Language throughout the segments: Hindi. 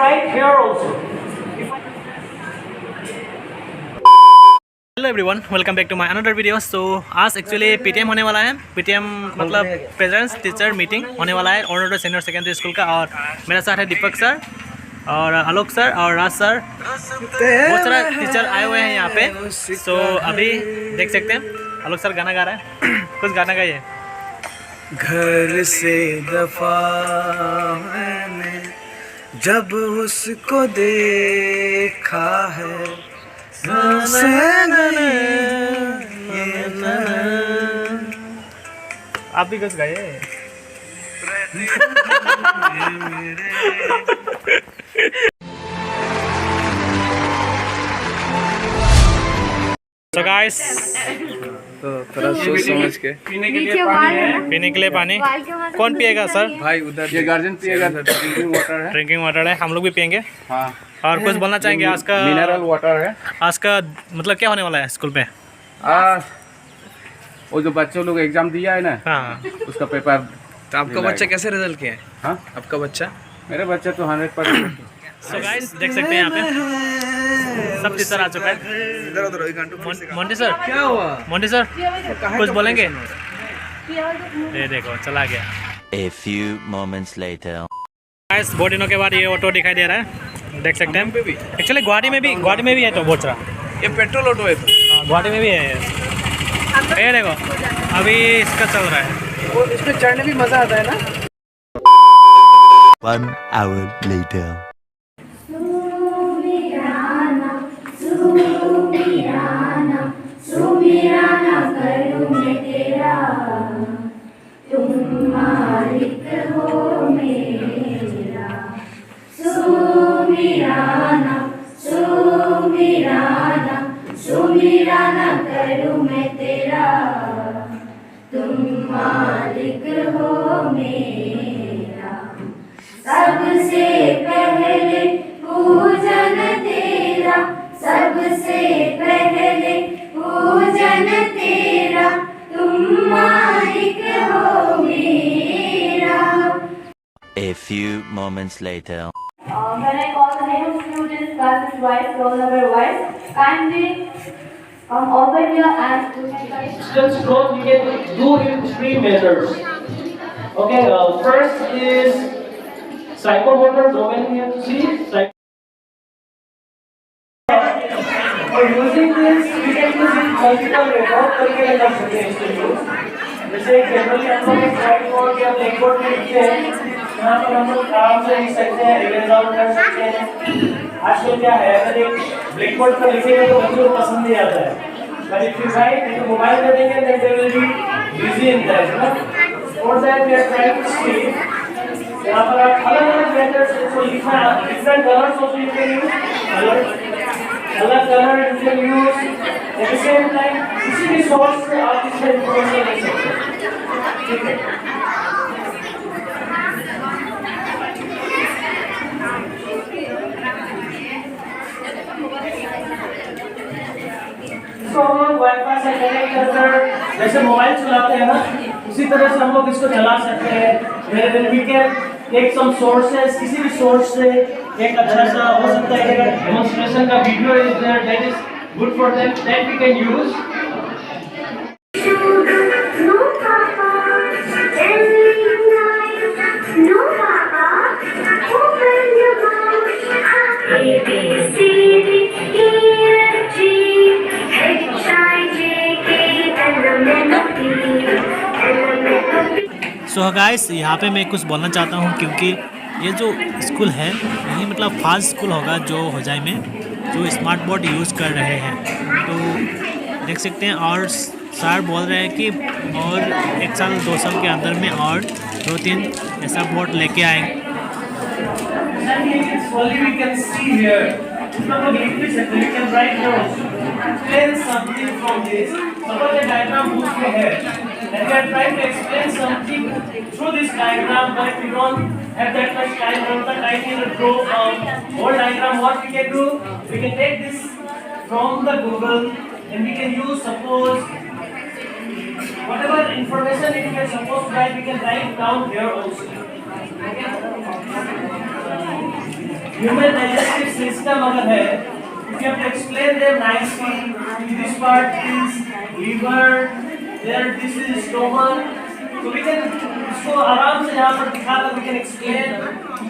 write here also. Hello everyone, welcome back to my another video. So आज एक्चुअली पीटीएम होने वाला है। पीटीएम मतलब पेरेंट्स टीचर मीटिंग होने वाला है ऑनोडो सीनियर सेकेंडरी स्कूल का। और मेरे साथ है दीपक सर और आलोक सर और राज सर। बहुत सारा टीचर आए हुए हैं यहाँ पे। सो अभी देख सकते हैं आलोक सर गाना गा रहा है। कुछ गाना गाइए। घर से दफा मैंने जब उसको देखा है, आप भी कुछ गाइए। तो गाइस, तो थोड़ा सोच समझ के पीने के लिए पानी कौन पिएगा सर? भाई उधर ये गार्जियन पिएगा। ड्रिंकिंग वाटर है, ड्रिंकिंग वाटर है, हम लोग भी पियेंगे। हाँ। और कुछ बोलना चाहेंगे आज का? मिनरल वाटर है। आज का मतलब क्या होने वाला है स्कूल पे? वो जो बच्चों लोग एग्जाम दिया है ना, हाँ, उसका पेपर। तो आपका बच्चा कैसे रिजल्ट किया है? हाँ, आपका बच्चा? मेरे बच्चा तो 100%। सो गाइस देख सकते हैं यहाँ पे सब टीचर आ चुका है। मोंटी सर क्या हुआ? मोंटी सर कुछ बोलेंगे? ये देखो चला गया। A few moments later. Guys बहुत दिनों के बाद ये ऑटो दिखाई दे रहा है, देख सकते हैं। एक्चुअली गुवाहाटी में भी है तो बहुत सारा। ये पेट्रोल ऑटो है। तो गुवाहाटी में भी है। ये देखो अभी इसका चल रहा है। वो इसमें चढ़ने भी मजा आता है ना। 1 hour later. सुमिराना करूं मैं तेरा, तुम मालिक हो मेरा। सबसे पहले पूजन तेरा, सबसे पहले पूजन तेरा, तुम मालिक हो मेरा। A few moments later. When I call the name of students, classes wise, roll number wise, kindly come over here and Students' growth we can do in 3 measures. Okay, first is psychomotor domain. You have to see. For using this, we can use it multiple ways. बहुत तरीके लगा सकते हैं इसको use. जैसे जनरली हम लोग एक व्हाइट बोर्ड या ब्लैक बोर्ड में लिखते हैं, यहाँ पर हम लोग आराम से लिख सकते हैं, इरेज आउट कर सकते हैं। आजकल क्या है, अगर एक ब्लैक बोर्ड पर लिखेंगे तो बच्चों को पसंद नहीं आता है। But if you write in the mobile में देंगे, then they will be busy in that, ना? For that we are trying to see. यहाँ पर आप अलग-अलग letters को लिखना, different colors also you can use. अलग color you can use. At the same time, किसी भी source से आप इसमें information ले सकते हैं। ठीक है? इसको हम लोग वाईफाई से कनेक्ट कर जैसे मोबाइल चलाते हैं ना, उसी तरह से हम लोग इसको चला सकते हैं। Then we can take some sources, किसी भी सोर्स से एक अच्छा सा हो सकता है कि डेमोंस्ट्रेशन का video is there that is good for them, that we can use. No papa, every night. No papa, open your mouth. A B C D E F G H I J K L M N O P L M N O P. So guys यहाँ पे मैं कुछ बोलना चाहता हूँ, क्योंकि ये जो स्कूल है यही मतलब फास्ट स्कूल होगा जो होजाई में, जो स्मार्ट बोर्ड यूज़ कर रहे हैं। तो देख सकते हैं और सर बोल रहे हैं कि और 1 साल 2 साल के अंदर में और 2-3 ऐसा बोर्ड लेके आएंगे। We can see here. We can write notes. Explain something from this. Suppose a diagram book we have, and we are trying to explain something through this diagram, but we don't have that much time. Not the time to draw a whole diagram. What we can do, we can take this from the Google, and we can use suppose whatever information it is supposed to write, we can write down here also. Okay? human digestive system अगर है, if you have to explain them nicely, this part is liver, there this is stomach, so we can इसको आराम से यहाँ पर दिखाकर we can explain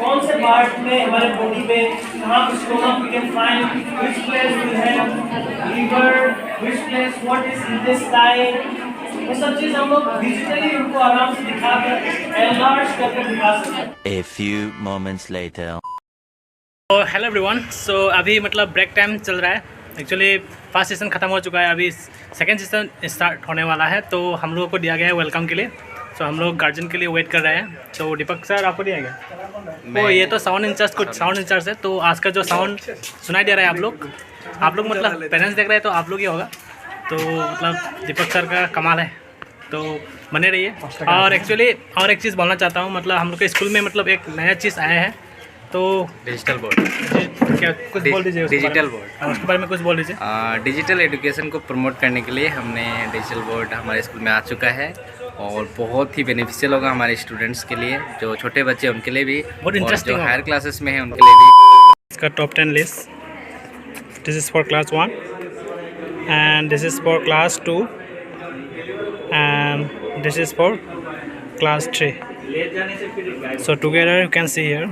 कौन से पार्ट में हमारे बॉडी में कहाँ पर stomach we can find, which place will have liver, which place what is intestine, ये सब चीज हम लोग डिजिटली उनको आराम से दिखाकर एनलार्ज करके दिखा सकते हैं। A few moments later. तो हेलो एवरीवन, सो अभी मतलब ब्रेक टाइम चल रहा है। एक्चुअली फर्स्ट सेशन ख़त्म हो चुका है, अभी सेकंड सेशन स्टार्ट होने वाला है। तो हम लोगों को दिया गया है वेलकम के लिए, तो हम लोग गार्जियन के लिए वेट कर रहे हैं। तो दीपक सर आपको दिया गया? तो ये तो साउंड इंचार्ज है। तो आज का जो साउंड सुनाई दे रहा है आप लोग मतलब पेरेंट्स देख रहे हैं तो आप लोग ही होगा। तो मतलब दीपक सर का कमाल है, तो बने रहिए। और एक्चुअली और एक चीज़ बोलना चाहता हूँ, मतलब हम लोग के स्कूल में मतलब एक नया चीज़ आया है, तो डिजिटल बोर्ड। क्या कुछ बोल दीजिए डिजिटल बोर्ड, उसके बारे में कुछ बोल दीजिए। डिजिटल एजुकेशन को प्रमोट करने के लिए हमने डिजिटल बोर्ड हमारे स्कूल में आ चुका है और बहुत ही बेनिफिशियल होगा हमारे स्टूडेंट्स के लिए, जो छोटे बच्चे उनके लिए भी, बहुत इंटरेस्टिंग, जो हायर क्लासेस में है उनके लिए भी। इसका top 10 list, this is for class 1 and this is for class 2 and this is for class 3. So together you can see here.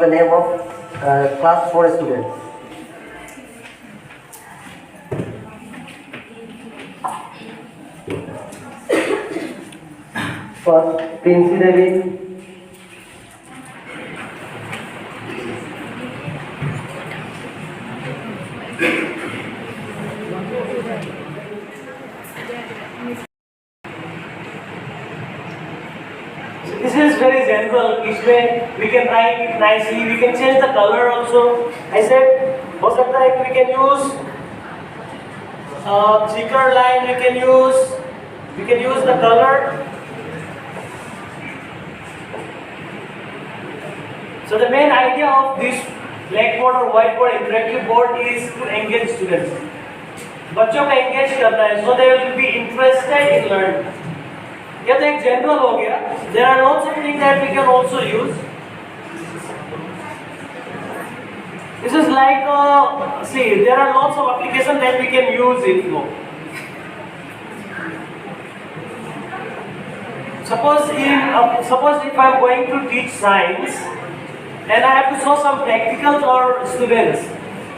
The name of class 4 students. First, Princey Devi. This is very general. इसमें we can write it nicely. We can change the color also. I said हो सकता है कि we can use thicker line. We can use the color. So the main idea of this blackboard or whiteboard interactive board is to engage students. बच्चों को engage करना है, so they will be interested in learning. ये तो एक जनरल हो गया. There are lots of things that we can also use. This is like see, there are lots of applications that we can use it for. Suppose if I am going to teach science and I have to show some practicals for students.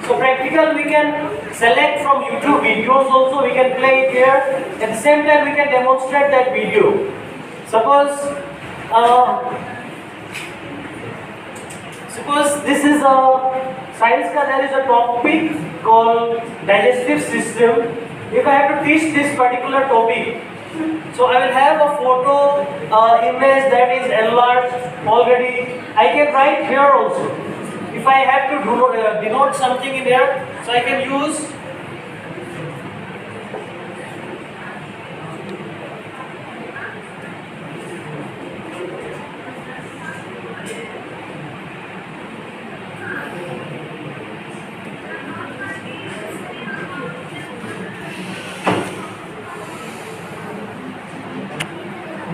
So practical we can select from YouTube videos also, we can play it here. At the same time we can demonstrate that video. Suppose this is a science ka, there is a topic called digestive system. If I have to teach this particular topic, so I will have a photo image that is enlarged already. I can write here also. If I have to denote something in here, so I can use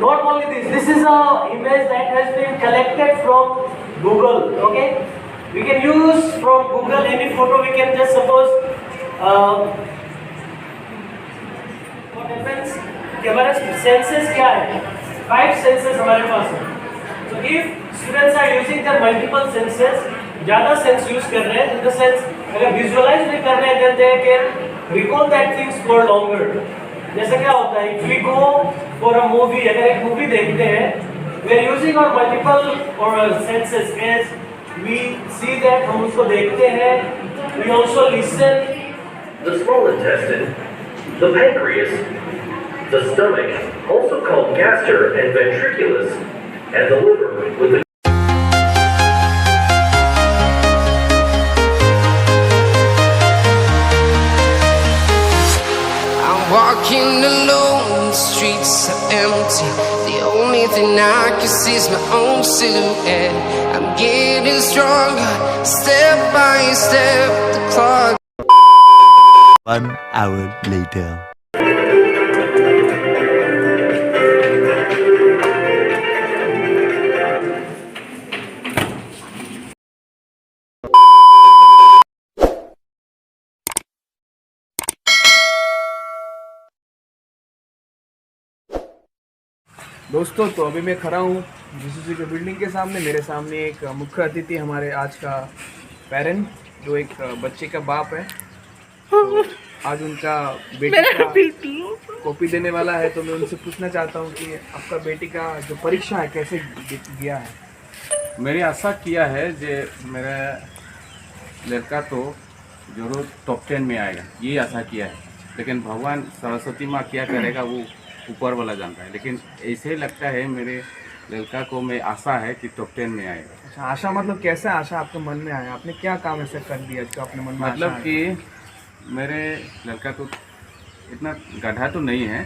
not only this. This is a image that has been collected from Google. Okay. We can use from Google any photo. We can just suppose what happens कि हमारे senses क्या है? 5 senses हमारे पास है. So if students are using their multiple senses, ज़्यादा sense use कर रहे हैं, in the sense अगर visualize भी कर रहे हैं, then they can recall that things for longer. जैसे क्या होता है? If we go for a movie, अगर एक movie देखते हैं, we are using our multiple or senses as we see that हम उसको देखते हैं, we also listen. The small intestine, the pancreas, the stomach, also called gaster and ventriculus, and the liver with the Walking alone, the streets are empty. The only thing I can see is my own silhouette. I'm getting stronger, step by step. The clock. 1 hour later. दोस्तों, तो अभी मैं खड़ा हूँ जीसीसी के बिल्डिंग के सामने। मेरे सामने एक मुख्य अतिथि हमारे आज का पेरेंट, जो एक बच्चे का बाप है। तो आज उनका बेटी का कॉपी देने वाला है, तो मैं उनसे पूछना चाहता हूँ कि आपका बेटी का जो परीक्षा है कैसे गया है। मेरी आशा किया है जे मेरा लड़का तो जरूर टॉप 10 में आएगा, ये आशा किया है। लेकिन भगवान सरस्वती माँ क्या करेगा वो ऊपर वाला जानता है। लेकिन ऐसे लगता है मेरे लड़का को, मैं आशा है कि टॉप 10 में आएगा। अच्छा, आशा मतलब कैसे आशा आपके मन में आया? आपने क्या काम ऐसा कर दिया जो अपने मन में मतलब आशा कि मेरे लड़का तो इतना गधा तो नहीं है,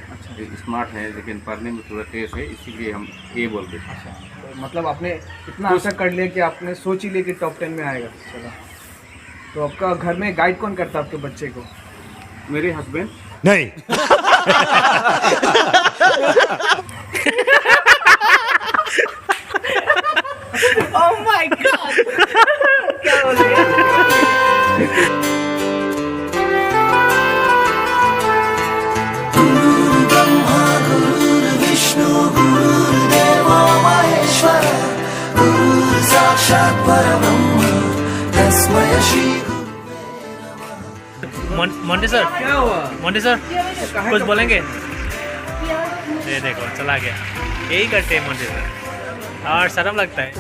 स्मार्ट है, लेकिन पढ़ने में थोड़ा तेज है, इसीलिए हम ये बोल देते हैं। अच्छा, तो मतलब आपने इतना आशा कर लिया कि आपने सोच ही लिया कि टॉप 10 में आएगा। चलो, तो आपका घर में गाइड कौन करता है आपके बच्चे को? मेरे हस्बैंड। नहीं। Oh my God! क्या बोल रहे हैं? मोंटी सर, क्या हुआ? मोंटी सर कुछ बोलेंगे? ये देखो चला गया, यही करते हैं मोंटी सर, और शर्म लगता है।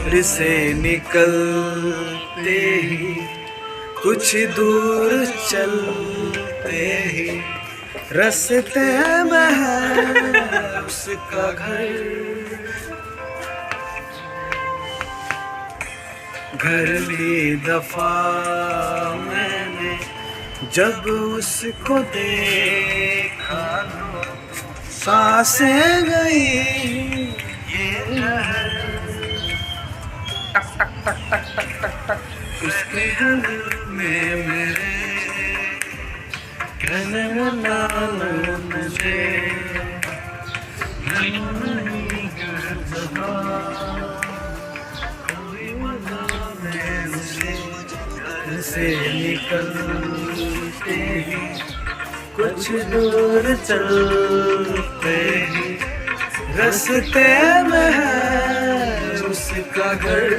घर से निकलते ही कुछ दूर चलते ही रास्ते में है उसका घर। घरली दफा मैंने जब उसको देखा, सांसें गई ये लहर, टक टक टक टक टक टक टक उसके दिल में मेरे कहने वाला मुझे से निकलते ही कुछ दूर चलते ही रास्ते में है उसका घर।